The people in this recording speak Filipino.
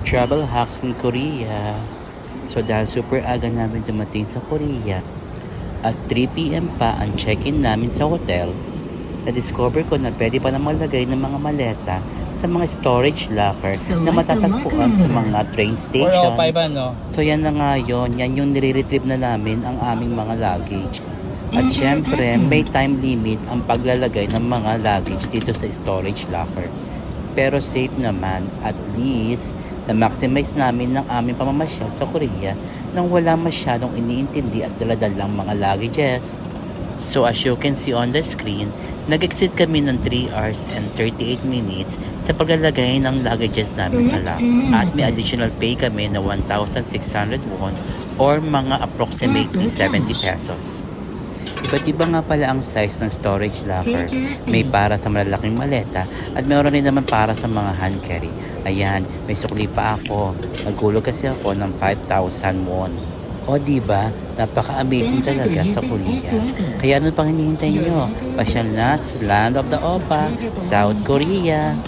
Travel hacks in Korea. So dahil super aga namin dumating sa Korea at 3 p.m. pa ang check-in namin sa hotel, na-discover ko na pwede pa na maglagay ng mga maleta sa mga storage locker na matatagpuan sa mga train station. So yan na nga yun, yan yung nire-retrieve na namin ang aming mga luggage. At syempre, may time limit ang paglalagay ng mga luggage dito sa storage locker. Pero safe naman, at least na-maximize namin ng aming pamamasyal sa Korea nang wala masyadong iniintindi at daladalang mga luggages. So as you can see on the screen, nag-exit kami ng 3 hours and 38 minutes sa paglalagay ng luggages namin sa lock. At may additional pay kami na 1,600 won or mga approximately 70 pesos. Iba't iba nga pala ang size ng storage locker. May para sa malalaking maleta at mayroon rin naman para sa mga hand carry. Ayan, may sukli pa ako. Nagulog kasi ako ng 5,000 won. O diba, napaka-amazing talaga sa Korea. Kaya ano pang hinihintay nyo? Pasyal na sa Land of the Oppa, South Korea.